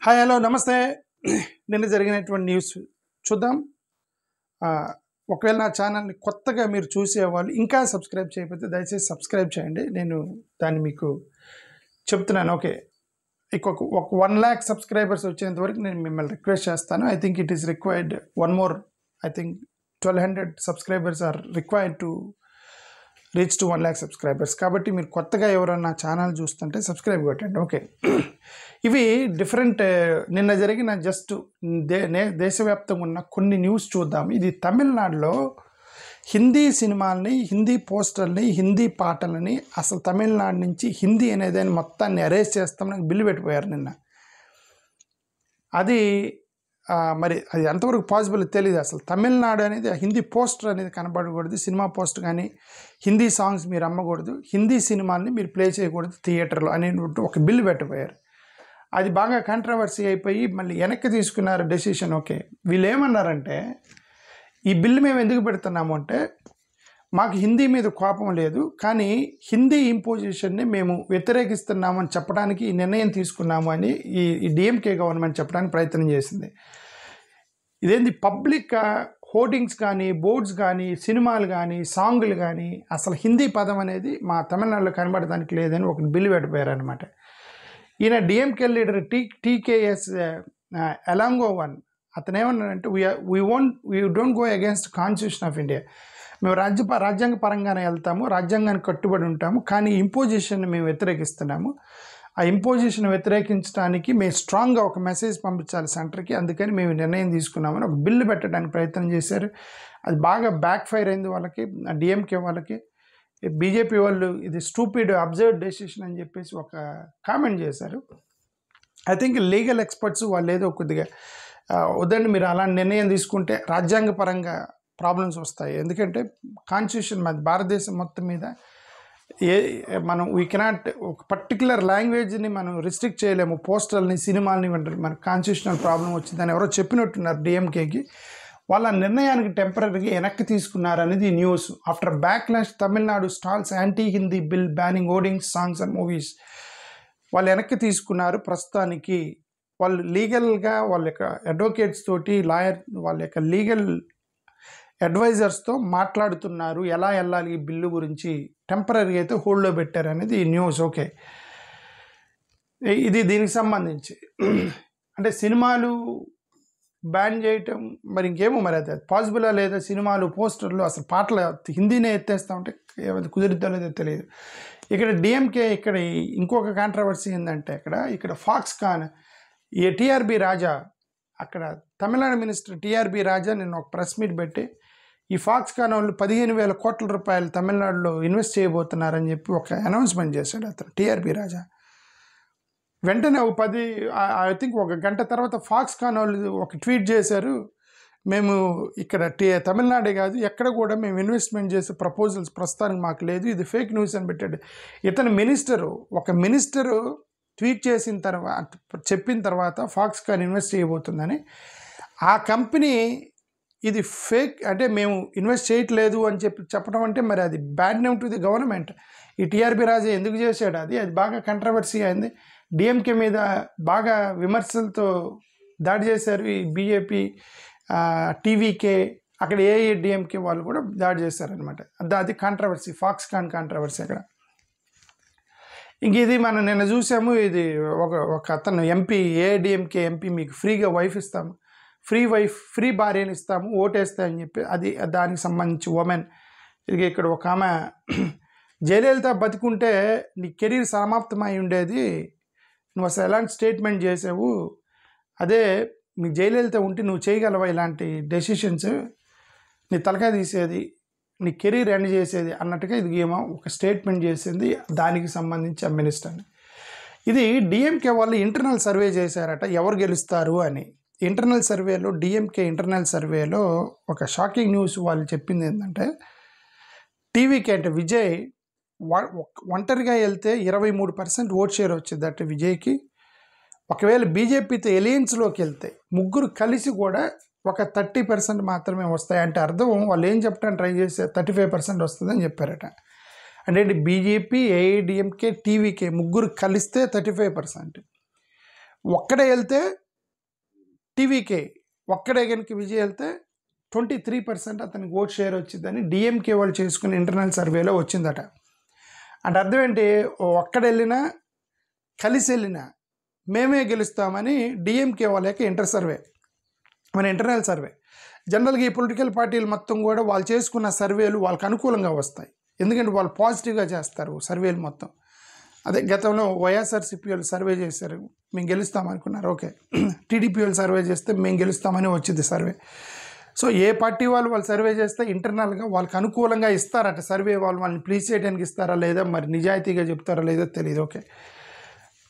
Hi hello నమస్తే. నిన్న జరిగినటువంటి న్యూస్ చూద్దాం. ఒకవేళ నా ఛానల్ని కొత్తగా మీరు చూసేవాళ్ళు ఇంకా సబ్స్క్రైబ్ చేయకపోతే దయచేసి సబ్స్క్రైబ్ చేయండి. నేను దాన్ని మీకు చెప్తున్నాను. ఓకే, ఒక 1,00,000 సబ్స్క్రైబర్స్ వచ్చేంత వరకు నేను మిమ్మల్ని రిక్వెస్ట్ చేస్తాను. I think it is required one more. I think 1,200 subscribers are required to reach to 1,00,000 subscribers. కాబట్టి మీరు కొత్తగా ఎవరన్నా ఛానల్ చూస్తుంటే సబ్స్క్రైబ్ కొట్టండి. ఓకే, ఇవి డిఫరెంట్ నిన్న జరిగిన జస్ట్ దేశవ్యాప్తంగా ఉన్న కొన్ని న్యూస్ చూద్దాం. ఇది తమిళనాడులో హిందీ సినిమాలని, హిందీ పోస్టర్ని, హిందీ పాటలని అసలు తమిళనాడు నుంచి హిందీ అనేది మొత్తాన్ని అరేంజ్ చేస్తామని బిల్లు పెట్టిపోయారు నిన్న. అది మరి అది ఎంతవరకు పాసిబుల్ తెలియదు. అసలు తమిళనాడు అనేది హిందీ పోస్టర్ అనేది కనబడకూడదు, సినిమా పోస్ట్ కానీ హిందీ సాంగ్స్ మీరు అమ్మకూడదు, హిందీ సినిమాల్ని మీరు ప్లే చేయకూడదు థియేటర్లో అనే ఒక బిల్లు పెట్టిపోయారు. అది బాగా కాంట్రవర్సీ అయిపోయి మళ్ళీ వెనక్కి తీసుకున్నారు డెసిషన్. ఓకే, వీళ్ళు ఏమన్నారంటే ఈ బిల్లు మేము ఎందుకు పెడుతున్నాము అంటే మాకు హిందీ మీద కోపం లేదు, కానీ హిందీ ఇంపోజిషన్ని మేము వ్యతిరేకిస్తున్నామని చెప్పడానికి ఈ నిర్ణయం తీసుకున్నాము అని ఈ డిఎంకే గవర్నమెంట్ చెప్పడానికి ప్రయత్నం చేసింది. ఇదేంటి పబ్లిక్ హోర్డింగ్స్ కానీ, బోర్డ్స్ కానీ, సినిమాలు కానీ, సాంగులు కానీ అసలు హిందీ పదం అనేది మా తమిళనాడులో కనబడడానికి లేదని ఒక బిల్లు పెట్టిపోయారు అనమాట. ఈయన డిఎంకే లీడర్ టీకేఎస్ ఎలాంగోవన్ అతను ఏమన్నాడంటే we don't go against constitution of India. మేము రాజ్యాంగ పరంగానే వెళ్తాము, రాజ్యాంగానికి కట్టుబడి ఉంటాము, కానీ ఇంపోజిషన్ని మేము వ్యతిరేకిస్తున్నాము. ఆ ఇంపోజిషన్ వ్యతిరేకించడానికి మేము స్ట్రాంగ్గా ఒక మెసేజ్ పంపించాలి సెంటర్కి, అందుకని మేము నిర్ణయం తీసుకున్నామని ఒక బిల్లు పెట్టడానికి ప్రయత్నం చేశారు. అది బాగా బ్యాక్ ఫైర్ అయింది వాళ్ళకి, డిఎంకే వాళ్ళకి. బీజేపీ వాళ్ళు ఇది స్టూపిడ్ అబ్జర్వ్ డెసిషన్ అని చెప్పేసి ఒక కామెంట్ చేశారు. ఐ థింక్ లీగల్ ఎక్స్పర్ట్స్ వాళ్ళు ఏదో కొద్దిగా వద్దండి, మీరు అలాంటి నిర్ణయం తీసుకుంటే రాజ్యాంగపరంగా ప్రాబ్లమ్స్ వస్తాయి. ఎందుకంటే కాన్స్టిట్యూషన్ మన భారతదేశం మొత్తం మీద మనం వీ కెనాట్ ఒక పర్టికులర్ లాంగ్వేజ్ని మనం రిస్ట్రిక్ట్ చేయలేము, పోస్టర్ని, సినిమాలని మన కాన్స్టిట్యూషనల్ ప్రాబ్లం వచ్చిందని ఎవరో చెప్పినట్టున్నారు డిఎంకేకి. వాళ్ళ నిర్ణయానికి టెంపరీగా వెనక్కి తీసుకున్నారనేది news. After backlash Tamil Nadu stalls anti Hindi bill banning hoardings, songs and movies. వాళ్ళు వెనక్కి తీసుకున్నారు. ప్రస్తుతానికి వాళ్ళు లీగల్గా వాళ్ళ యొక్క అడ్వకేట్స్ తోటి, వాళ్ళ యొక్క లీగల్ అడ్వైజర్స్తో మాట్లాడుతున్నారు ఎలా వెళ్ళాలి ఈ బిల్లు గురించి. టెంపరీగా అయితే హోల్డ్లో పెట్టారు అనేది ఈ న్యూస్. ఓకే, ఇది దీనికి సంబంధించి అంటే సినిమాలు బ్యాన్ చేయటం మరి ఇంకేమో మరి అది పాసిబులా లేదా, సినిమాలు పోస్టర్లు అసలు పాటలు హిందీనే ఎత్తేస్తా ఉంటే కుదిరిద్దో లేదో తెలియదు. ఇక్కడ డిఎంకే ఇక్కడ ఇంకొక కాంట్రవర్సీ ఏంటంటే ఇక్కడ ఫాక్స్కాన్ ఈ టీఆర్బీ రాజా, అక్కడ తమిళనాడు మినిస్టర్ టీఆర్బీ రాజా నిన్న ఒక ప్రెస్ మీట్ పెట్టి ఈ ఫాక్స్కాన్ వాళ్ళు 15,000 కోట్ల రూపాయలు తమిళనాడులో ఇన్వెస్ట్ చేయబోతున్నారని చెప్పి ఒక అనౌన్స్మెంట్ చేశాడు అతను టీఆర్బీ రాజా. వెంటనే ఐ థింక్ ఒక గంట తర్వాత ఫాక్స్కాన్ వాళ్ళు ఒక ట్వీట్ చేశారు, మేము ఇక్కడ తమిళనాడే కాదు ఎక్కడ కూడా మేము ఇన్వెస్ట్మెంట్ చేసే ప్రపోజల్స్ ప్రస్తుతానికి మాకు లేదు, ఇది ఫేక్ న్యూస్ అని పెట్టాడు. ఇతను ఒక మినిస్టరు ట్వీట్ చెప్పిన తర్వాత ఫాక్స్కాన్ ఇన్వెస్ట్ చేయబోతుందని, ఆ కంపెనీ ఇది ఫేక్ అంటే మేము ఇన్వెస్ట్ చేయట్లేదు అని చెప్పడం అంటే మరి అది bad name to the government. ఈ టీఆర్బీ రాజా ఎందుకు చేశాడు అది బాగా కంట్రవర్సీ అయింది. డిఎంకే మీద బాగా విమర్శలతో దాడి చేశారు ఈ బీజేపీ, టీవీకే, అక్కడ ఏఐడిఎంకే వాళ్ళు కూడా దాడి చేశారనమాట. అది కాంట్రవర్సీ, ఫాక్స్కాన్ కాంట్రవర్సీ. అక్కడ ఇంక ఇది మనం నిన్న చూసాము. ఇది ఒక అతను ఎంపీ, ఏఐడిఎంకే ఎంపీ, మీకు ఫ్రీగా వైఫ్ ఇస్తాము, ఫ్రీ భార్యని ఇస్తాము ఓటేస్తా అని చెప్పి అది దానికి సంబంధించి ఉమెన్. ఇది ఇక్కడ ఒక ఆమె జయలలిత బతికుంటే నీ కెరీర్ సమాప్తమై ఉండేది, నువ్వు అసలు ఎలాంటి స్టేట్మెంట్ చేసావు, అదే నీ జయలలిత ఉంటే నువ్వు చేయగలవా ఇలాంటి డెసిషన్స్, నీ తలకాయ తీసేది, నీ కెరీర్ ఎండ్ చేసేది అన్నట్టుగా ఇది ఏమో ఒక స్టేట్మెంట్ చేసింది. దానికి సంబంధించి ఆ మినిస్టర్ని ఇది డిఎంకే వాళ్ళు ఇంటర్నల్ సర్వే చేశారట ఎవరు గెలుస్తారు అని. ఇంటర్నల్ సర్వేలో డిఎంకే ఇంటర్నల్ సర్వేలో ఒక షాకింగ్ న్యూస్ వాళ్ళు చెప్పింది ఏంటంటే టీవీకే అంటే విజయ్ ఒంటరిగా వెళ్తే 23% ఓట్ షేర్ వచ్చింది అంటే విజయ్కి. ఒకవేళ బీజేపీతో ఎలియన్స్లోకి వెళ్తే ముగ్గురు కలిసి కూడా ఒక 30% మాత్రమే వస్తాయి. అంటే అర్థం వాళ్ళు ఏం చెప్పడానికి ట్రై చేస్తే 35% వస్తుందని చెప్పారట. అంటే బీజేపీ, ఏఐడిఎంకే, టీవీకే ముగ్గురు కలిస్తే 35%. ఒక్కడే వెళ్తే టీవీకే, ఒక్కడే కనుక విజయ్ వెళ్తే 23% అతనికి ఓట్ షేర్ వచ్చిందని డిఎంకే వాళ్ళు చేసుకున్న ఇంటర్నల్ సర్వేలో వచ్చిందట. అంటే అర్థం ఏంటి, ఒక్కడే వెళ్ళినా కలిసి వెళ్ళినా మేమే గెలుస్తామని డిఎంకే వాళ్ళ యొక్క ఇంటర్నల్ సర్వే. జనరల్గా ఈ పొలిటికల్ పార్టీలు మొత్తం కూడా వాళ్ళు చేసుకున్న సర్వేలు వాళ్ళకి అనుకూలంగా వస్తాయి, ఎందుకంటే వాళ్ళు పాజిటివ్గా చేస్తారు సర్వేలు మొత్తం. అదే గతంలో వైఎస్ఆర్సీపీ వాళ్ళు సర్వే చేశారు, మేము గెలుస్తామనుకున్నారు, ఓకే. టీడీపీ వాళ్ళు సర్వే చేస్తే మేము గెలుస్తామని వచ్చింది సర్వే. సో ఏ పార్టీ వాళ్ళు సర్వే చేస్తే ఇంటర్నల్గా వాళ్ళకి అనుకూలంగా ఇస్తారట సర్వే. వాళ్ళని ప్లీజ్ చేయడానికి ఇస్తారా లేదా, మరి నిజాయితీగా చెప్తారా లేదో తెలియదు, ఓకే.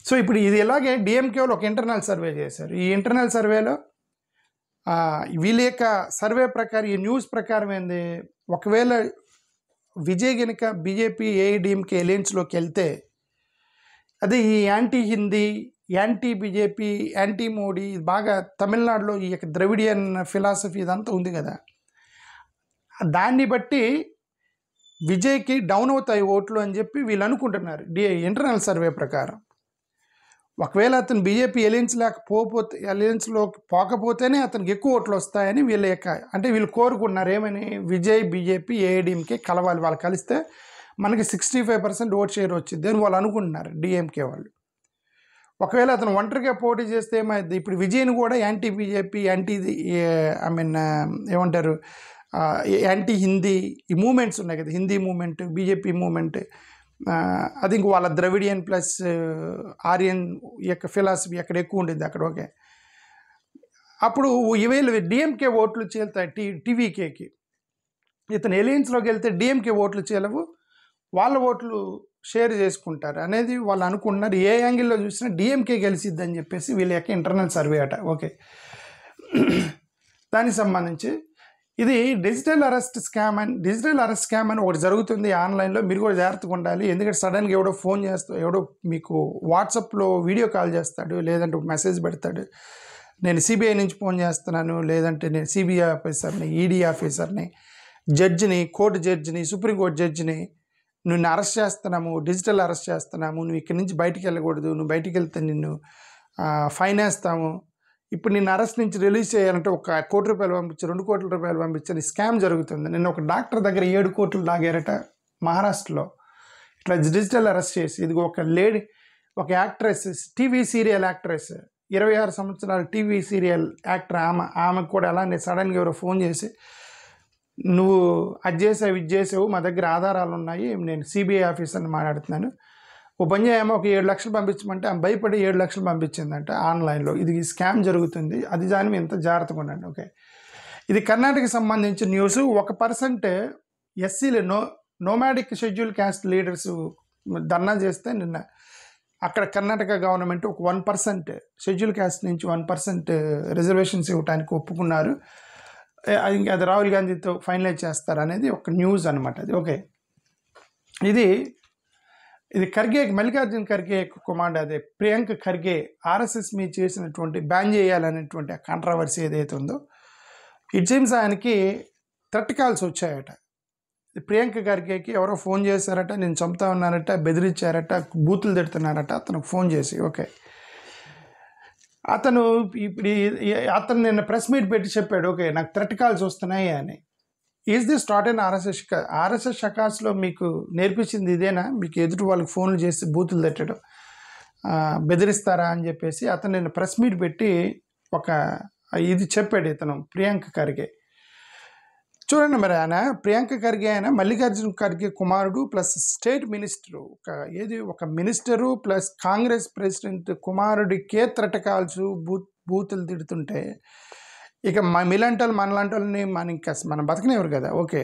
సో ఇప్పుడు ఇది ఇలాగే డిఎంకే వాళ్ళు ఒక ఇంటర్నల్ సర్వే చేశారు. ఈ ఇంటర్నల్ సర్వేలో వీళ్ళ యొక్క సర్వే ప్రకారం, ఈ న్యూస్ ప్రకారం ఏంది, ఒకవేళ విజయ్ గనుక బీజేపీ ఏఐడిఎంకే అలయన్స్లోకి వెళ్తే అదే ఈ anti Hindi, anti BJP, anti Modi, బాగా తమిళనాడులో ఈ యొక్క ద్రవిడియన్ ఫిలాసఫీ ఇదంతా ఉంది కదా, దాన్ని బట్టి విజయ్కి డౌన్ అవుతాయి ఓట్లు అని చెప్పి వీళ్ళు అనుకుంటున్నారు ఇంటర్నల్ సర్వే ప్రకారం. ఒకవేళ అతను బీజేపీ అలయన్స్లోకి పోకపోతేనే అతనికి ఎక్కువ ఓట్లు వస్తాయని వీళ్ళ యొక్క, అంటే వీళ్ళు కోరుకుంటున్నారు ఏమని, విజయ్ బీజేపీ ఏఐడిఎంకే కలవాలి, వాళ్ళు కలిస్తే మనకి 65% ఓట్ షేర్ వచ్చింది అని వాళ్ళు అనుకుంటున్నారు డిఎంకే వాళ్ళు. ఒకవేళ అతను ఒంటరిగా పోటీ చేస్తే ఏమైంది, ఇప్పుడు విజయ్ని కూడా యాంటీ బీజేపీ, ఏమంటారు, యాంటీ హిందీ ఈ మూమెంట్స్ ఉన్నాయి కదా, హిందీ మూమెంట్, బీజేపీ మూమెంట్, అది ఇంక వాళ్ళ ద్రవిడియన్ ప్లస్ ఆర్యన్ యొక్క ఫిలాసఫీ అక్కడ ఎక్కువ ఉంటుంది అక్కడ, ఓకే. అప్పుడు ఇవేళ డిఎంకే ఓట్లు చేలుతాయి టీవీకేకి. ఇతను ఎలయన్స్లోకి వెళ్తే డిఎంకే ఓట్లు చేయలేవు, వాళ్ళ ఓట్లు షేర్ చేసుకుంటారు అనేది వాళ్ళు అనుకుంటున్నారు. ఏ యాంగిల్లో చూసినా డిఎంకే గెలిచిద్దని చెప్పేసి వీళ్ళ యొక్క ఇంటర్నల్ సర్వే అట, ఓకే. దానికి సంబంధించి ఇది డిజిటల్ అరెస్ట్ స్కామ్ అని ఒకటి జరుగుతుంది ఆన్లైన్లో. మీరు కూడా జాగ్రత్తగా ఉండాలి, ఎందుకంటే సడన్గా ఎవడో ఫోన్ చేస్తాడు, ఎవడో మీకు వాట్సాప్లో వీడియో కాల్ చేస్తాడు, లేదంటే మెసేజ్ పెడతాడు, నేను సిబిఐ నుంచి ఫోన్ చేస్తున్నాను, లేదంటే నేను సిబిఐ ఆఫీసర్ని, ఈడీ ఆఫీసర్ని, జడ్జిని, కోర్టు జడ్జిని, సుప్రీంకోర్టు జడ్జిని, నిన్ను అరెస్ట్ చేస్తున్నాము, డిజిటల్ అరెస్ట్ చేస్తున్నాము, నువ్వు ఇక్కడి నుంచి బయటికి వెళ్ళకూడదు, నువ్వు బయటికి వెళ్తే నిన్ను ఫైన్ వేస్తాము, ఇప్పుడు నిన్ను అరెస్ట్ నుంచి రిలీజ్ చేయాలంటే 1 కోటి రూపాయలు పంపించి 2 కోట్ల రూపాయలు పంపించని స్కామ్ జరుగుతుంది. నిన్న ఒక డాక్టర్ దగ్గర 7 కోట్లు లాగారట మహారాష్ట్రలో, ఇట్లా డిజిటల్ అరెస్ట్ చేసి. ఇది ఒక యాక్ట్రెస్, టీవీ సీరియల్ యాక్ట్రెస్, 26 సంవత్సరాల టీవీ సీరియల్ యాక్టర్, ఆమెకు కూడా అలానే సడన్గా ఎవరో ఫోన్ చేసి, నువ్వు అది చేసావు, ఇది చేసావు, మా దగ్గర ఆధారాలు ఉన్నాయి, నేను సిబిఐ ఆఫీసర్ని మాట్లాడుతున్నాను, ఓ పని చేయమో ఒక 7 లక్షలు పంపించమంటే ఆమె భయపడి 7 లక్షలు పంపించిందంట ఆన్లైన్లో. ఇది స్కామ్ జరుగుతుంది, అది దాని ఇంత జాగ్రత్తగా ఉండండి, ఓకే. ఇది కర్ణాటకకి సంబంధించిన న్యూస్. 1% ఎస్సీలు నోమాడిక్ షెడ్యూల్ క్యాస్ట్ లీడర్స్ ధర్నా చేస్తే నిన్న అక్కడ కర్ణాటక గవర్నమెంట్ ఒక 1% షెడ్యూల్ క్యాస్ట్ నుంచి 1% రిజర్వేషన్స్ ఇవ్వడానికి ఒప్పుకున్నారు. అది రాహుల్ గాంధీతో ఫైనలైజ్ చేస్తారు అనేది ఒక న్యూస్ అనమాట అది, ఓకే. ఇది ఖర్గే, మల్లికార్జున ఖర్గే కుమారుడు, అదే ప్రియాంక ఖర్గే ఆర్ఎస్ఎస్ మీద చేసినటువంటి బ్యాన్ చేయాలనేటువంటి ఆ కాంట్రవర్సీ ఏదైతే ఉందో, ఇట్ సీమ్స్ ఆయనకి థ్రెట్ కాల్స్ వచ్చాయట. ప్రియాంక ఖర్గేకి ఎవరో ఫోన్ చేశారట, నేను చంపుతా ఉన్నారట, బెదిరించారట, బూతులు తిడుతున్నారట అతనికి ఫోన్ చేసి, ఓకే. అతను నిన్న ప్రెస్ మీట్ పెట్టి చెప్పాడు, ఓకే నాకు థ్రెట్ కాల్స్ వస్తున్నాయి అని. Is this start and RSS షకాస్లో మీకు నేర్పించింది ఇదేనా, మీకు ఎదుటి వాళ్ళకి ఫోన్లు చేసి బూతులు తట్టడం, బెదిరిస్తారా అని చెప్పేసి అతను నిన్న ప్రెస్ మీట్ పెట్టి ఇది చెప్పాడు ఇతను ప్రియాంక ఖర్గే. చూడండి మరి ప్రియాంక ఖర్గే మల్లికార్జున ఖర్గే కుమారుడు ప్లస్ స్టేట్ మినిస్టరు, ఒక మినిస్టరు ప్లస్ కాంగ్రెస్ ప్రెసిడెంట్ కుమారుడికే థ్రెట్ కాల్స్, బూతులు తిడుతుంటే ఇక మనలాంటి మనం బతకనేవారు కదా, ఓకే.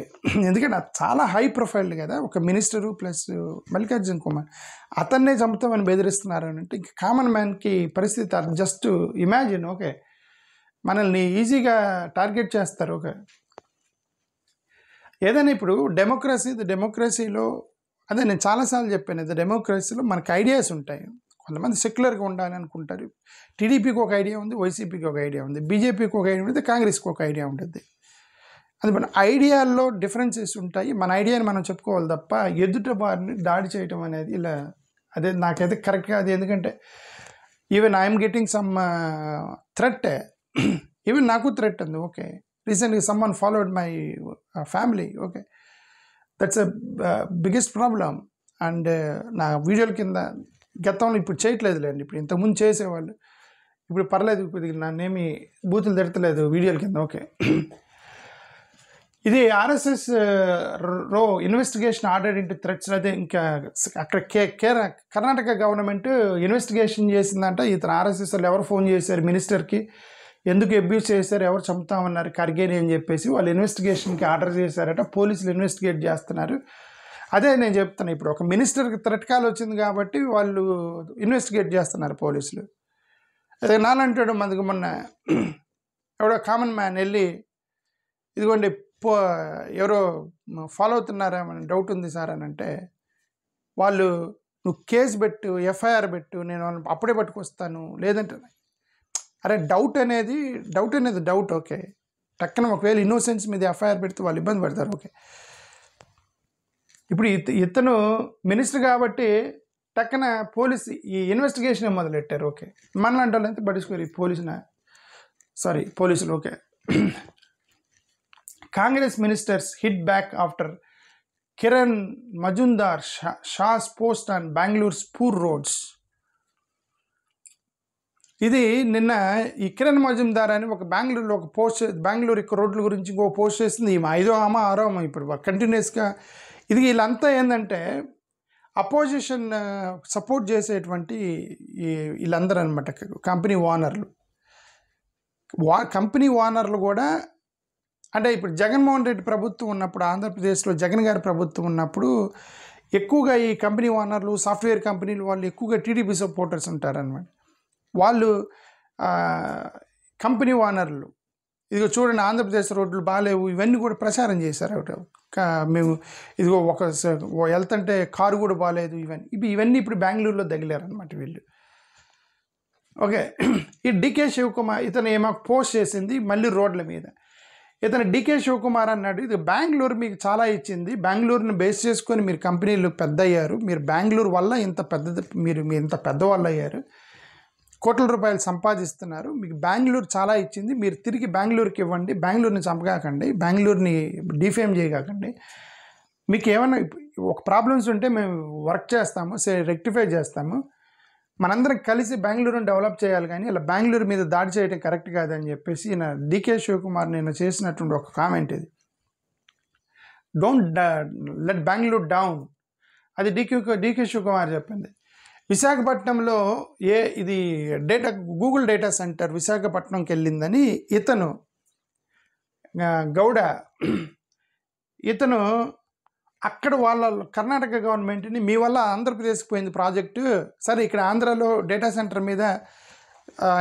ఎందుకంటే చాలా హై ప్రొఫైల్ కదా, ఒక మినిస్టరు ప్లస్ మల్లికార్జున కుమార్, అతన్నే చంపుతామని బెదిరిస్తున్నారు అని అంటే ఇంకా కామన్ మ్యాన్కి పరిస్థితి జస్ట్ ఇమాజిన్, ఓకే. మనల్ని ఈజీగా టార్గెట్ చేస్తారు, ఓకే. ఏదైనా ఇప్పుడు డెమోక్రసీలో అదే నేను చాలాసార్లు చెప్పాను, డెమోక్రసీలో మనకు ఐడియాస్ ఉంటాయి. కొంతమంది సెక్యులర్గా ఉండాలని అనుకుంటారు. టీడీపీకి ఒక ఐడియా ఉంది, వైసీపీకి ఒక ఐడియా ఉంది, బీజేపీకి ఒక ఐడియా ఉంటుంది, కాంగ్రెస్కి ఒక ఐడియా ఉంటుంది. అది మన ఐడియాల్లో డిఫరెన్సెస్ ఉంటాయి. మన ఐడియాని మనం చెప్పుకోవాలి తప్ప ఎదుట వారిని దాడి చేయడం అనేది ఇలా నాకైతే కరెక్ట్గా అది. ఎందుకంటే even I'm getting some threat, even నాకు థ్రెట్ ఉంది. ఓకే, రీసెంట్గా someone followed my family. Okay, that's a biggest problem. And నా వీడియోల కింద గతంలో ఇప్పుడు చేయట్లేదులేండి, ఇప్పుడు ఇంతకుముందు చేసేవాళ్ళు, ఇప్పుడు పర్లేదు, కొద్దిగా నన్నేమి బూతులు తిడతలేదు వీడియోల కింద. ఓకే, ఇది ఆర్ఎస్ఎస్ రో ఇన్వెస్టిగేషన్ ఆర్డర్ ఇంటూ థ్రెట్స్. అదే ఇంకా అక్కడ కర్ణాటక గవర్నమెంట్ ఇన్వెస్టిగేషన్ చేసిందంట. ఇతను ఆర్ఎస్ఎస్ వాళ్ళు ఎవరు ఫోన్ చేశారు మినిస్టర్కి, ఎందుకు అబ్యూస్ చేశారు, ఎవరు చంపుతామన్నారు ఖర్గేని అని చెప్పేసి వాళ్ళు ఇన్వెస్టిగేషన్కి ఆర్డర్ చేశారట. పోలీసులు ఇన్వెస్టిగేట్ చేస్తున్నారు. అదే నేను చెప్తాను, ఇప్పుడు ఒక మినిస్టర్కి థ్రెట్ కాల్ వచ్చింది కాబట్టి వాళ్ళు ఇన్వెస్టిగేట్ చేస్తున్నారు పోలీసులు. అదే నాలంటాడు, మనకు మొన్న ఎవడో కామన్ మ్యాన్ వెళ్ళి, ఇదిగోండి ఎవరో ఫాలో అవుతున్నారేమని డౌట్ ఉంది సార్ అని అంటే, వాళ్ళు నువ్వు కేసు పెట్టు, ఎఫ్ఐఆర్ పెట్టు, నేను వాళ్ళని అప్పుడే పట్టుకొస్తాను, లేదంటే అరే డౌట్ అనేది డౌట్. ఓకే, టక్కన ఒకవేళ ఇన్నోసెన్స్ మీద ఎఫ్ఐఆర్ పెడితే వాళ్ళు ఇబ్బంది పడతారు. ఓకే, ఇప్పుడు ఇతను మినిస్టర్ కాబట్టి టక్కన ఈ ఇన్వెస్టిగేషన్ మొదలెట్టారు. ఓకే, మనలాంటి వాళ్ళు అయితే పట్టించుకోరు ఈ పోలీసులు. Okay, Congress ministers hit back after Kiran Majumdar Shaw's post on Bengaluru's poor roads. ఇది నిన్న ఈ కిరణ్ మజుందార్ అని ఒక బెంగళూరులో ఒక పోస్ట్, బెంగళూరు యొక్క రోడ్ల గురించి ఇంకో పోస్ట్ చేసింది. ఈమె 5వ ఆమో 6వ ఆమో ఇప్పుడు కంటిన్యూస్గా. ఇది వీళ్ళంతా ఏంటంటే అపోజిషన్ సపోర్ట్ చేసేటువంటి వీళ్ళందరూ అనమాట, కంపెనీ ఓనర్లు. కంపెనీ ఓనర్లు కూడా అంటే ఇప్పుడు జగన్మోహన్ రెడ్డి ప్రభుత్వం ఉన్నప్పుడు, ఆంధ్రప్రదేశ్లో జగన్ గారి ప్రభుత్వం ఉన్నప్పుడు ఎక్కువగా ఈ కంపెనీ ఓనర్లు, సాఫ్ట్వేర్ కంపెనీలు వాళ్ళు ఎక్కువగా టీడీపీ సపోర్టర్స్ ఉంటారనమాట. వాళ్ళు కంపెనీ ఓనర్లు ఇదిగో చూడండి ఆంధ్రప్రదేశ్ రోడ్లు బాగాలేవు ఇవన్నీ కూడా ప్రచారం చేశారు. మేము ఇదిగో వెళ్తుంటే కారు కూడా బాగాలేదు, ఇవన్నీ ఇప్పుడు బెంగళూరులో తగిలారనమాట వీళ్ళు. ఓకే, ఈ డికే శివకుమార్ ఇతను ఏమో పోస్ట్ చేసింది మళ్ళీ రోడ్ల మీద. ఇతను డికే శివకుమార్ అన్నాడు, ఇది బెంగళూరు మీకు చాలా ఇచ్చింది, బెంగళూరుని బేస్ చేసుకొని మీరు కంపెనీలు పెద్ద అయ్యారు, మీరు బెంగళూరు వల్ల ఇంత పెద్దవాళ్ళు అయ్యారు, కోట్ల రూపాయలు సంపాదిస్తున్నారు, మీకు బెంగళూరు చాలా ఇచ్చింది, మీరు తిరిగి బెంగళూరుకి ఇవ్వండి, బెంగళూరుని చంపకాకండి, బెంగళూరుని డిఫేమ్ చేయకాకండి, మీకు ఏమైనా ఒక ప్రాబ్లమ్స్ ఉంటే మేము వర్క్ చేస్తాము, రెక్టిఫై చేస్తాము, మనందరం కలిసి బెంగళూరుని డెవలప్ చేయాలి, కానీ ఇలా బెంగళూరు మీద దాడి చేయడం కరెక్ట్ కాదని చెప్పేసి ఈయన డికే శివకుమార్ నేను చేసినటువంటి ఒక కామెంట్ ఇది. డోంట్ లెట్ బెంగళూరు డౌన్, అది డికే శివకుమార్ చెప్పింది. విశాఖపట్నంలో ఇది గూగుల్ డేటా సెంటర్ విశాఖపట్నంకి వెళ్ళిందని ఇతను గౌడ అక్కడ వాళ్ళ కర్ణాటక గవర్నమెంట్ని మీ వల్ల ఆంధ్రప్రదేశ్కి పోయింది ప్రాజెక్టు, సరే ఇక్కడ ఆంధ్రాలో డేటా సెంటర్ మీద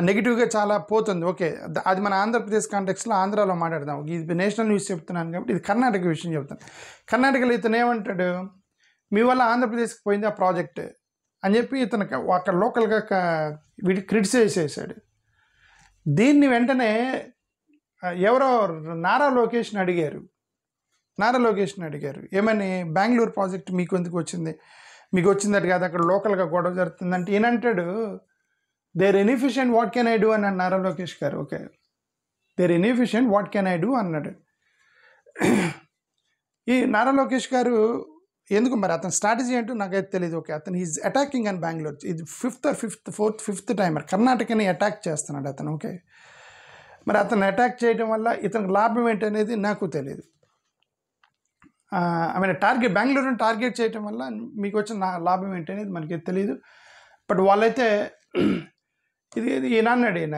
నెగిటివ్గా చాలా పోతుంది. ఓకే, అది మన ఆంధ్రప్రదేశ్ కాంటెక్స్లో ఆంధ్రాలో మాట్లాడదాం, ఇది నేషనల్ న్యూస్ చెప్తున్నాను కాబట్టి ఇది కర్ణాటక విషయం చెప్తాను. కర్ణాటకలో ఇతను ఏమంటాడు, మీ వల్ల ఆంధ్రప్రదేశ్కి పోయింది ఆ ప్రాజెక్ట్ అని చెప్పి ఇతను అక్కడ లోకల్గా వీడి క్రిటిసైజ్ చేశాడు. దీన్ని వెంటనే ఎవరో నారా లోకేష్ని అడిగారు, ఏమని బెంగళూరు ప్రాజెక్ట్ మీకు ఎందుకు వచ్చింది, మీకు వచ్చిందట కాదు అక్కడ లోకల్గా గొడవ జరుగుతుందంటే ఈయనంటాడు they're inefficient what can I do అన్నాడు Nara Lokesh garu. Okay, they're inefficient what can I do అన్నాడు. ఈ నారా లోకేష్ గారు ఎందుకు మరి అతని స్ట్రాటజీ ఏంటో నాకైతే తెలియదు. ఓకే, అతను ఈజ్ అటాకింగ్ అండ్ బెంగళూరు, ఇది ఫిఫ్త్ టైమర్ కర్ణాటకని అటాక్ చేస్తున్నాడు అతను. ఓకే, మరి అతను అటాక్ చేయడం వల్ల ఇతనికి లాభం ఏంటనేది నాకు తెలియదు. బెంగళూరుని టార్గెట్ చేయడం వల్ల మీకు వచ్చిన లాభం ఏంటనేది మనకి తెలియదు. బట్ వాళ్ళైతే ఈయన అన్నాడు, ఈయన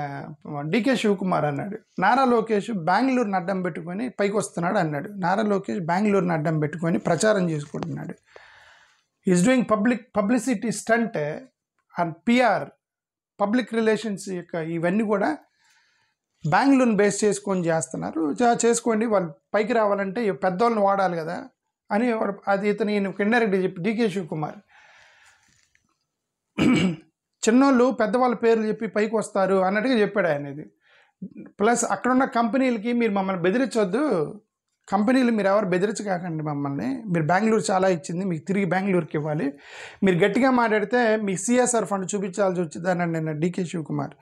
డికే శివకుమార్ అన్నాడు, నారా లోకేష్ బెంగళూరుని అడ్డం పెట్టుకొని పైకి వస్తున్నాడు అన్నాడు. నారా లోకేష్ బెంగళూరుని అడ్డం పెట్టుకొని ప్రచారం చేసుకుంటున్నాడు. Is doing publicity stunt and PR, public relations యొక్క ఇవన్నీ కూడా బెంగళూరుని బేస్ చేసుకొని చేస్తున్నారు. చేసుకోండి, వాళ్ళు పైకి రావాలంటే పెద్దవాళ్ళని వాడాలి కదా అని అది ఇతను ఇండైరెక్ట్గా చెప్పి డికే శివకుమార్ చిన్నోళ్ళు పెద్దవాళ్ళ పేర్లు చెప్పి పైకి వస్తారు అన్నట్టుగా చెప్పాడు ఆయన. ఇది ప్లస్ అక్కడున్న కంపెనీలకి మీరు మమ్మల్ని బెదిరించొద్దు, కంపెనీలు మీరు ఎవరు బెదిరించకాకండి మమ్మల్ని. మీరు బెంగళూరు చాలా ఇచ్చింది, మీకు తిరిగి బెంగళూరుకి ఇవ్వాలి. మీరు గట్టిగా మాట్లాడితే మీ సిఎస్ఆర్ ఫండ్ చూపించాల్సి వచ్చిందని నిన్న డీకే శివకుమార్.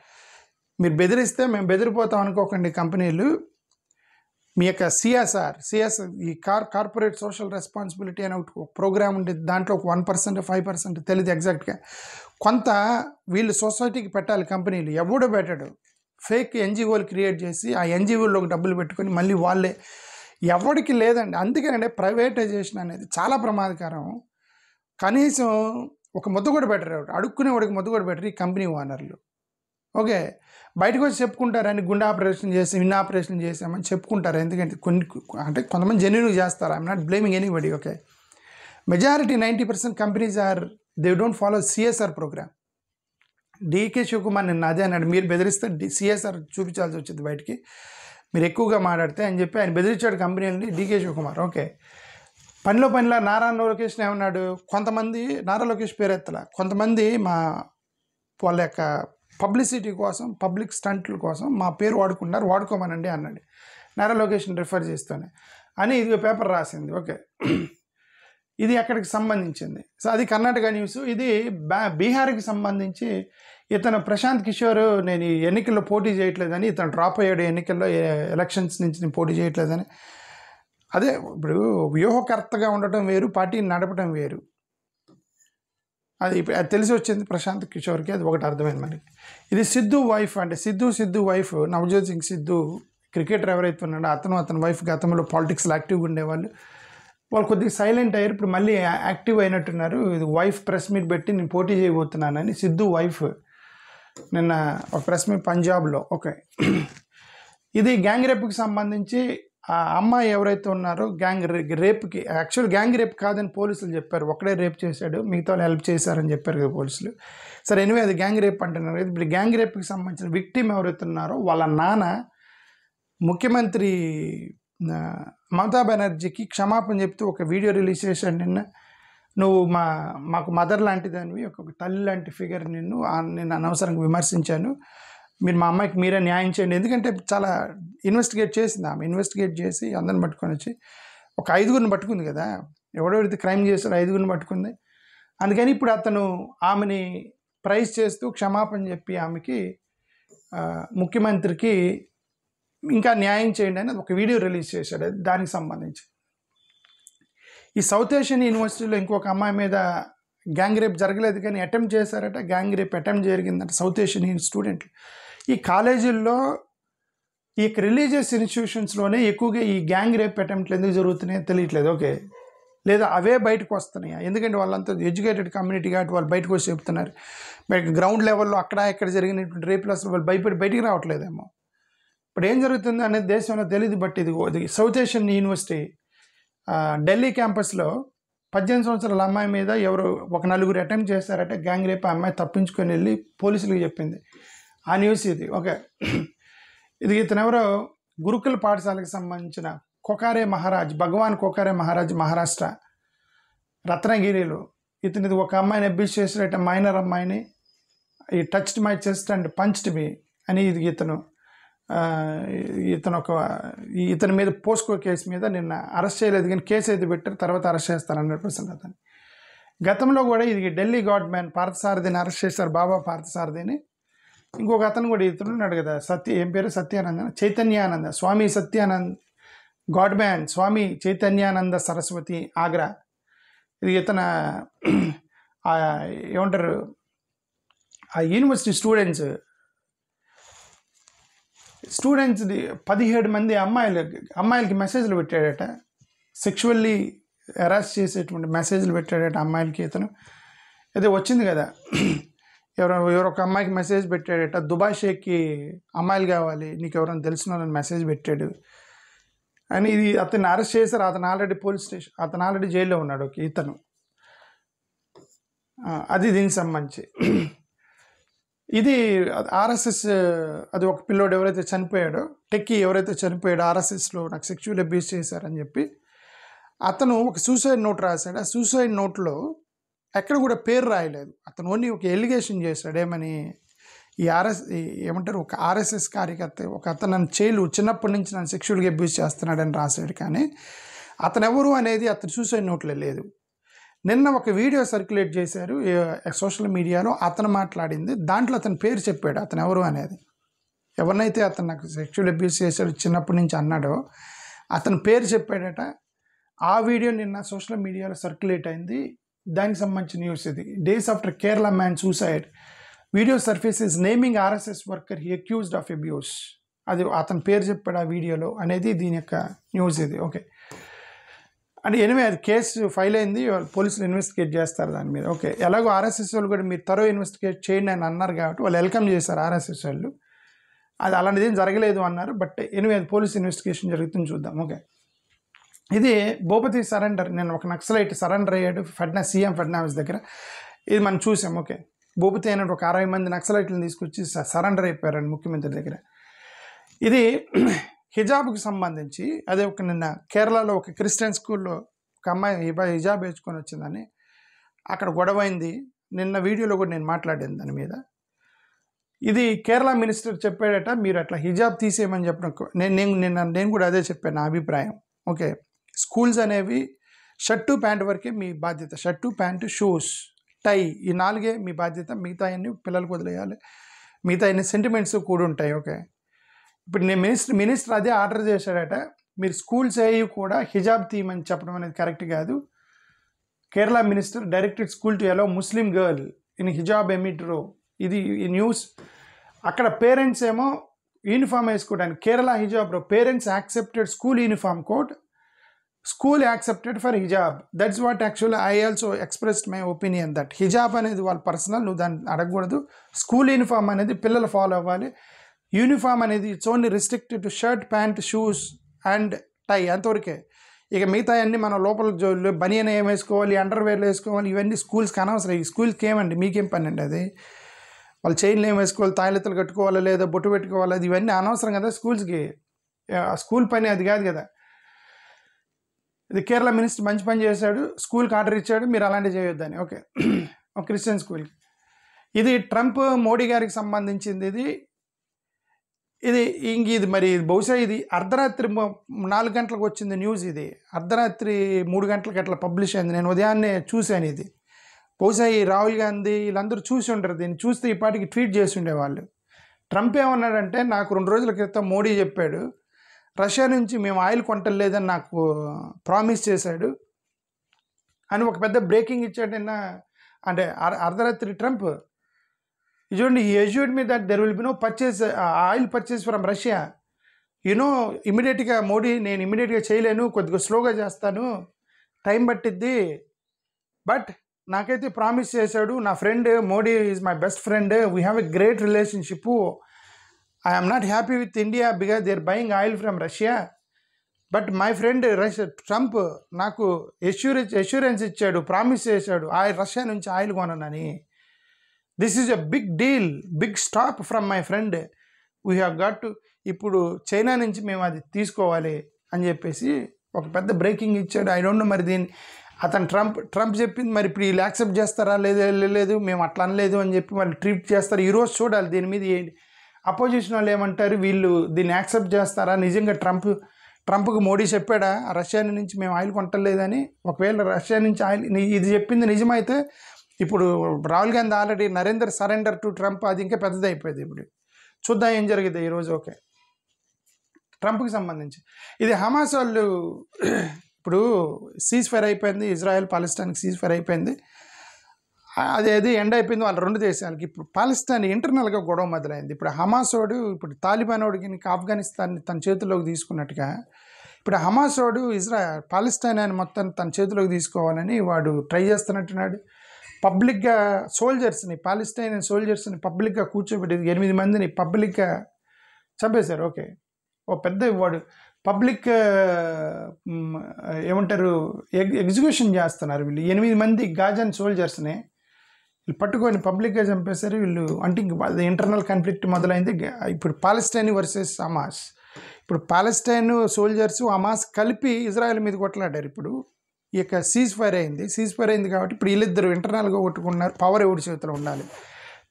మీరు బెదిరిస్తే మేము బెదిరిపోతాం అనుకోకండి కంపెనీలు. మీ యొక్క సిఎస్ఆర్ ఈ కార్పొరేట్ సోషల్ రెస్పాన్సిబిలిటీ అనే ఒక ప్రోగ్రామ్ ఉంటుంది. దాంట్లో ఒక 1% 5% తెలియదు ఎగ్జాక్ట్గా. కొంత వీళ్ళు సొసైటీకి పెట్టాలి కంపెనీలు. ఎవడో పెట్టాడు, ఫేక్ ఎన్జిఓలు క్రియేట్ చేసి ఆ ఎన్జిఓల్లోకి డబ్బులు పెట్టుకొని మళ్ళీ వాళ్ళే. ఎవరికి లేదండి. అందుకేనంటే ప్రైవేటైజేషన్ అనేది చాలా ప్రమాదకరం. కనీసం ఒక ముద్ద కూడా పెట్టరు, అడుక్కునేవాడికి ముద్ద కూడా పెట్టరు ఈ కంపెనీ ఓనర్లు. ఓకే, బయటకు వచ్చి చెప్పుకుంటారని గుండె ఆపరేషన్ చేసి ఇన్ని ఆపరేషన్ చేసామని చెప్పుకుంటారు. ఎందుకంటే అంటే కొంతమంది జెన్యూన్గా చేస్తారు. I'm not blaming anybody. Okay, majority 90% companies they don't follow CSR program. DK Shivakumar నిన్న అదే అన్నాడు, మీరు బెదిరిస్తే సిఎస్ఆర్ చూపించాల్సి వచ్చింది బయటికి, మీరు ఎక్కువగా మాట్లాడితే అని చెప్పి ఆయన బెదిరించాడు కంపెనీలని డీకే శివకుమార్. ఓకే, పనిలో నారా లోకేష్ ఏమన్నాడు, కొంతమంది నారా లోకేష్ పేరు ఎత్తల, కొంతమంది వాళ్ళ యొక్క పబ్లిసిటీ కోసం, పబ్లిక్ స్టంట్ల కోసం మా పేరు వాడుకున్నారు, వాడుకోమనండి అన్నాడు నారా లోకేష్ని రిఫర్ చేస్తూనే అని ఇది పేపర్ రాసింది. ఓకే, ఇది ఎక్కడికి సంబంధించింది. సో అది కర్ణాటక న్యూస్. ఇది బీహార్కి సంబంధించి ఇతను ప్రశాంత్ కిషోర్ నేను ఈ ఎన్నికల్లో పోటీ చేయట్లేదని, ఇతను డ్రాప్ అయ్యాడు ఎన్నికల్లో, ఎలక్షన్స్ నుంచి నేను పోటీ చేయట్లేదని. అదే ఇప్పుడు వ్యూహకర్తగా ఉండటం వేరు, పార్టీని నడపడం వేరు. అది తెలిసి వచ్చింది ప్రశాంత్ కిషోర్కి, అది ఒకటి అర్థమైంది మనకి. ఇది సిద్ధు వైఫ్, అంటే సిద్ధు వైఫ్ నవజోత్ సింగ్ సిద్ధు, క్రికెటర్ ఎవరైతే ఉన్నాడో అతని వైఫ్ గతంలో పాలిటిక్స్లో యాక్టివ్గా ఉండేవాళ్ళు. వాళ్ళు కొద్దిగా సైలెంట్ అయ్యారు, ఇప్పుడు మళ్ళీ యాక్టివ్ అయినట్టున్నారు. ఇది వైఫ్ ప్రెస్ మీట్ పెట్టి నేను పోటీ చేయబోతున్నానని సిద్ధు వైఫ్ నిన్న ఒక ప్రెస్ మీట్ పంజాబ్లో. ఓకే, ఇది గ్యాంగ్ రేప్కి సంబంధించి ఆ అమ్మాయి ఎవరైతే ఉన్నారో గ్యాంగ్ రేప్కి, యాక్చువల్ గ్యాంగ్ రేప్ కాదని పోలీసులు చెప్పారు, ఒకడే రేప్ చేశాడు, మిగతా వాళ్ళు హెల్ప్ చేశారని చెప్పారు కదా పోలీసులు. సరే, ఎనివే అది గ్యాంగ్ రేప్ అంటున్నారు కదా. ఇప్పుడు గ్యాంగ్ రేప్కి సంబంధించిన విక్టిమ్ ఎవరైతే ఉన్నారో వాళ్ళ నాన్న ముఖ్యమంత్రి మమతా బెనర్జీకి క్షమాపణ చెప్తూ ఒక వీడియో రిలీజ్ చేశాడు నిన్న. నువ్వు మాకు మదర్ లాంటిదానివి, ఒక తల్లి లాంటి ఫిగర్, నేను అనవసరంగా విమర్శించాను, మీరు మా అమ్మాయికి మీరే న్యాయం చేయండి. ఎందుకంటే చాలా ఇన్వెస్టిగేట్ చేసింది ఆమె, ఇన్వెస్టిగేట్ చేసి అందరిని పట్టుకొని వచ్చి ఒక 5గురిని పట్టుకుంది కదా, ఎవడెవరైతే క్రైమ్ చేస్తారో 5గురిని పట్టుకుంది. అందుకని ఇప్పుడు అతను ఆమెని ప్రైజ్ చేస్తూ క్షమాపణ చెప్పి ఆమెకి ముఖ్యమంత్రికి ఇంకా న్యాయం చేయండి అని ఒక వీడియో రిలీజ్ చేశాడు. దానికి సంబంధించి ఈ సౌత్ ఏషియన్ యూనివర్సిటీలో ఇంకొక అమ్మాయి మీద గ్యాంగ్ రేప్ జరగలేదు కానీ అటెంప్ట్ చేశారట, గ్యాంగ్ రేప్ అటెంప్ట్ జరిగిందంట సౌత్ ఏషియన్ స్టూడెంట్లు. ఈ కాలేజీల్లో ఈ రిలీజియస్ ఇన్స్టిట్యూషన్స్లోనే ఎక్కువగా ఈ గ్యాంగ్ రేప్ అటెంప్ట్లు ఎందుకు జరుగుతున్నాయో తెలియట్లేదు. ఓకే, లేదా అవే బయటకు వస్తున్నాయి, ఎందుకంటే వాళ్ళంతా ఎడ్యుకేటెడ్ కమ్యూనిటీ కాబట్టి వాళ్ళు బయటకు వచ్చి చెప్తున్నారు. గ్రౌండ్ లెవెల్లో అక్కడ ఇక్కడ జరిగినటువంటి రేపులు అసలు వాళ్ళు బయటికి రావట్లేదేమో. ఇప్పుడు ఏం జరుగుతుంది అనేది దేశంలో తెలియదు. బట్ ఇది సౌత్ ఏషియన్ యూనివర్సిటీ ఢిల్లీ క్యాంపస్లో 18 సంవత్సరాల అమ్మాయి మీద ఎవరు ఒక 4 అటెంప్ట్ చేశారట గ్యాంగ్ రేప్. ఆ అమ్మాయి తప్పించుకొని వెళ్ళి పోలీసులకు చెప్పింది. ఆ న్యూస్ ఇది. ఓకే, ఇది ఇతను ఎవరో గురుకుల పాఠశాలకు సంబంధించిన కొకారే మహారాజ్, భగవాన్ కొకారే మహారాజ్, మహారాష్ట్ర రత్నగిరిలో. ఇతనిది ఒక అమ్మాయిని అబ్యూస్ చేసినట్ట, మైనర్ అమ్మాయిని. He touched my chest and punched me అని ఇది ఇతని మీద పోస్కో కేసు మీద నిన్న అరెస్ట్ చేయలేదు కానీ కేసు అయితే పెట్టారు, తర్వాత అరెస్ట్ చేస్తారు 100% అతను. గతంలో కూడా ఇది ఢిల్లీ గాడ్మ్యాన్ పార్థసారథిని అరెస్ట్ చేశారు, బాబా పార్థసారథిని. ఇంకొక అతను కూడా ఇతను ఉన్నాడు కదా, ఏం పేరు, చైతన్యానంద స్వామి సత్యానంద్ గాడ్మ్యాన్ స్వామి చైతన్యానంద సరస్వతి ఆగ్రా. ఇది ఇతను ఏమంటారు ఆ యూనివర్సిటీ స్టూడెంట్స్ది 17 మంది అమ్మాయిలకి మెసేజ్లు పెట్టాడట, సెక్షువల్లీ హెరాస్ చేసేటువంటి మెసేజ్లు పెట్టాడట అమ్మాయిలకి. ఇతను అదే వచ్చింది కదా, ఎవరొక అమ్మాయికి మెసేజ్ పెట్టాడట, దుబాయ్ షేక్కి అమ్మాయిలు కావాలి, నీకు ఎవరైనా తెలిసిన వాళ్ళని మెసేజ్ పెట్టాడు అని. ఇది అతన్ని అరెస్ట్ చేశారు, అతను ఆల్రెడీ అతను ఆల్రెడీ జైల్లో ఉన్నాడు. ఓకే, ఇతను అది దీనికి సంబంధించి. ఇది ఆర్ఎస్ఎస్, అది ఒక పిల్లోడు ఎవరైతే చనిపోయాడో, టెక్కీ ఎవరైతే చనిపోయాడో ఆర్ఎస్ఎస్లో నాకు సెక్షువల్ అబ్యూస్ చేశారని చెప్పి అతను ఒక సూసైడ్ నోట్ రాశాడు. ఆ సూసైడ్ నోట్లో ఎక్కడ కూడా పేరు రాయలేదు, అతను ఓన్లీ ఒక ఎలిగేషన్ చేశాడు. ఏమని, ఏమంటారు, ఒక ఆర్ఎస్ఎస్ కార్యకర్త ఒక అతను నన్ను చిన్నప్పటి నుంచి నన్ను సెక్షువల్గా అబ్యూస్ చేస్తున్నాడని రాశాడు. కానీ అతను ఎవరు అనేది అతను సూసైడ్ నోట్లో లేదు. నిన్న ఒక వీడియో సర్క్యులేట్ చేశారు సోషల్ మీడియాలో, అతను మాట్లాడింది. దాంట్లో అతని పేరు చెప్పాడు, అతను ఎవరు అనేది. ఎవరినైతే అతను నాకు సెక్షువల్ అబ్యూస్ చేశాడు చిన్నప్పటి నుంచి అన్నాడో అతని పేరు చెప్పాడట. ఆ వీడియో నిన్న సోషల్ మీడియాలో సర్క్యులేట్ అయింది. దానికి సంబంధించిన న్యూస్ ఇది. Days after Kerala man suicide, video surfaces naming RSS worker he accused of abuse. అది అతని పేరు చెప్పాడు ఆ వీడియోలో అనేది దీని యొక్క న్యూస్ ఇది. ఓకే, అంటే ఎనివే అది కేసు ఫైల్ అయింది, పోలీసులు ఇన్వెస్టిగేట్ చేస్తారు దాని మీద. ఓకే, ఎలాగో ఆర్ఎస్ఎస్ వాళ్ళు కూడా మీరు త్వరగా ఇన్వెస్టిగేట్ చేయండి అని అన్నారు కాబట్టి వాళ్ళు వెల్కమ్ చేశారు ఆర్ఎస్ఎస్ వాళ్ళు. అది అలాంటిది ఏం జరగలేదు అన్నారు. బట్ ఎనివే అది పోలీస్ ఇన్వెస్టిగేషన్ జరుగుతుంది, చూద్దాం. ఓకే, ఇది భూపతి సరెండర్. నేను ఒక నక్సలైట్ సరెండర్ అయ్యాడు సీఎం ఫడ్నవీస్ దగ్గర. ఇది మనం చూసాం. ఓకే, భూపతి అయినట్టు ఒక 60 మంది నక్సలైట్లను తీసుకొచ్చి సరెండర్ అయిపోయారండి ముఖ్యమంత్రి దగ్గర. ఇది హిజాబ్కి సంబంధించి అదే ఒక నిన్న కేరళలో ఒక క్రిస్టియన్ స్కూల్లో ఒక అమ్మాయి హిజాబ్ వేసుకొని వచ్చిందని అక్కడ గొడవైంది. నిన్న వీడియోలో కూడా నేను మాట్లాడాను దాని మీద. ఇది కేరళ మినిస్టర్ చెప్పాడట, మీరు అట్లా హిజాబ్ తీసేయమని చెప్పడం. నేను కూడా అదే చెప్పాను నా అభిప్రాయం. ఓకే, స్కూల్స్ అనేవి షర్టు ప్యాంటు వరకే మీ బాధ్యత. షర్టు ప్యాంటు షూస్ టై ఈ 4 మీ బాధ్యత. మిగతా అన్ని పిల్లలకు వదిలేయాలి. మిగతా అన్ని సెంటిమెంట్స్ కూడా ఉంటాయి. ఓకే, ఇప్పుడు నేను మినిస్టర్ అదే ఆర్డర్ చేశాడట, మీరు స్కూల్స్ అయ్యి కూడా హిజాబ్ తీయమని చెప్పడం అనేది కరెక్ట్ కాదు. Kerala minister directed school to allow Muslim girl in hijab amid row. ఇది ఈ న్యూస్. అక్కడ పేరెంట్స్ ఏమో యూనిఫామ్ వేసుకోవడానికి కేరళ హిజాబ్లో parents accepted school uniform code, school accepted for hijab. That's what actually I also expressed my opinion that hijab అనేది వాళ్ళ personal, నువ్వు దాన్ని అడగకూడదు. స్కూల్ యూనిఫామ్ అనేది పిల్లలు ఫాలో అవ్వాలి. యూనిఫామ్ అనేది it's only restricted to shirt pant shoes and tie, అంతవరకే. ఇక మిగతా అన్నీ మనం లోపల బనియన్ ఏం వేసుకోవాలి, అండర్వేర్లు వేసుకోవాలి, ఇవన్నీ స్కూల్స్కి అనవసరం. ఈ స్కూల్స్కి ఏమండి, మీకేం పని అండి అది? వాళ్ళు చైన్లు ఏం వేసుకోవాలి, తాయిలెత్తలు కట్టుకోవాలి, లేదా బొట్టు పెట్టుకోవాలి, అది ఇవన్నీ అనవసరం కదా స్కూల్స్కి. స్కూల్ పని అది కాదు కదా. ఇది కేరళ మినిస్టర్ మంచి పని చేశాడు, స్కూల్కి ఆర్డర్ ఇచ్చాడు, మీరు అలాంటివి చేయొద్దని. ఓకే, ఒక క్రిస్టియన్ స్కూల్కి. ఇది ట్రంప్ మోడీ గారికి సంబంధించింది. ఇది మరి బహుశా ఇది అర్ధరాత్రి 4 గంటలకు వచ్చింది న్యూస్. ఇది అర్ధరాత్రి 3 గంటలకు అట్లా పబ్లిష్ అయింది. నేను ఉదయాన్నే చూశాను ఇది. బహుశా ఈ రాహుల్ గాంధీ వీళ్ళందరూ చూసి ఉంటారు. దీన్ని చూస్తే ఈ పాటికి ట్వీట్ చేసి ఉండేవాళ్ళు. ట్రంప్ ఏమన్నాడంటే, నాకు 2 రోజుల క్రితం మోడీ చెప్పాడు, రష్యా నుంచి మేము ఆయిల్ కొంటలేదని నాకు ప్రామిస్ చేశాడు అని ఒక పెద్ద బ్రేకింగ్ ఇచ్చాడు నిన్న. అంటే అర్ధరాత్రి ట్రంప్ చూడండి, he assured me that there will be no oil purchase from Russia. ఇమీడియట్గా మోడీ, నేను ఇమీడియట్గా చేయలేను, కొద్దిగా స్లోగా చేస్తాను, టైం పట్టిద్ది, బట్ నాకైతే ప్రామిస్ చేశాడు. నా friend Modi is my best friend, we have a great relationship. I'm not happy with India because they are buying oil from Russia, but my friend Trump నాకు అష్యూరెన్స్ ఇచ్చాడు, ప్రామిస్ చేశాడు Russia నుంచి oil కొననని. This is a big deal, big stop from my friend, we have got to. ఇప్పుడు China నుంచి మేము అది తీసుకోవాలి అని చెప్పేసి ఒక పెద్ద బ్రేకింగ్ ఇచ్చాడు. ఐ డోంట్ నో మరి దీన్ని అతను ట్రంప్ చెప్పింది మరి ఇప్పుడు వీళ్ళు యాక్సెప్ట్ చేస్తారా, లేదు మేము అట్లా అనలేదు అని చెప్పి వాళ్ళు ట్రీట్ చేస్తారు. ఈరోజు చూడాలి దీని మీద ఏంటి అపోజిషన్ వాళ్ళు ఏమంటారు, వీళ్ళు దీన్ని యాక్సెప్ట్ చేస్తారా. నిజంగా ట్రంప్కి మోడీ చెప్పాడా రష్యా నుంచి మేము ఆయిల్ కొంటలేదని? ఒకవేళ రష్యా నుంచి ఆయిల్ ఇది చెప్పింది నిజమైతే ఇప్పుడు Rahul Gandhi already Narender surrender to Trump, అది ఇంకా పెద్దదైపోయింది. ఇప్పుడు చూద్దాం ఏం జరిగింది ఈరోజు. ఓకే, ట్రంప్కి సంబంధించి ఇది హమాస్ వాళ్ళు ఇప్పుడు సీజ్ ఫైర్ అయిపోయింది, ఇజ్రాయెల్ పాలెస్తీన్కి సీజ్ ఫైర్ అయిపోయింది, అదేది ఎండ్ అయిపోయింది వాళ్ళ 2 దేశాలకి. ఇప్పుడు పాలెస్తీన్ ఇంటర్నల్గా గొడవ మొదలైంది. ఇప్పుడు హమాస్ వాడు ఇప్పుడు తాలిబాన్ వాడికి ఆఫ్ఘనిస్తాన్ తన చేతిలోకి తీసుకున్నట్టుగా ఇప్పుడు హమాస్ వాడు పాలెస్తీన్ అని మొత్తం తన చేతిలోకి తీసుకోవాలని వాడు ట్రై చేస్తున్నట్టున్నాడు. పబ్లిక్గా సోల్జర్స్ని, పాలెస్తీన్ సోల్జర్స్ని పబ్లిక్గా కూర్చోబెట్టి 8 మందిని పబ్లిక్గా చంపేశారు. ఓకే, ఓ పెద్ద వాడు పబ్లిక్ ఏమంటారు ఎగ్జిక్యూషన్ చేస్తున్నారు వీళ్ళు. 8 మంది గాజాన్ సోల్జర్స్ని వీళ్ళు పట్టుకొని పబ్లిక్గా చంపేశారు వీళ్ళు. అంటే ఇంక ఇంటర్నల్ కాన్ఫ్లిక్ట్ మొదలైంది. ఇప్పుడు పాలెస్తీన్ వర్సెస్ హమాస్. ఇప్పుడు పాలెస్తీన్ సోల్జర్స్ హమాస్ కలిపి ఇజ్రాయెల్ మీద కొట్లాడారు. ఇప్పుడు ఈ యొక్క సీజ్ ఫైర్ అయింది కాబట్టి ఇప్పుడు వీళ్ళిద్దరు ఇంటర్నల్గా కొట్టుకున్నారు. పవర్ ఎవరి చేతిలో ఉండాలి.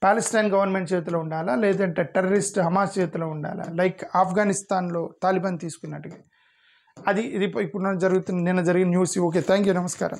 పాలెస్తైన్ గవర్నమెంట్ చేతిలో ఉండాలా, లేదంటే టెర్రరిస్ట్ హమాస్ చేతిలో ఉండాలా, లైక్ ఆఫ్ఘనిస్తాన్లో తాలిబాన్ తీసుకున్నట్టుగా. అది ఇది ఇప్పుడు నిన్న జరిగిన న్యూస్. ఓకే, థ్యాంక్ యూ, నమస్కారం.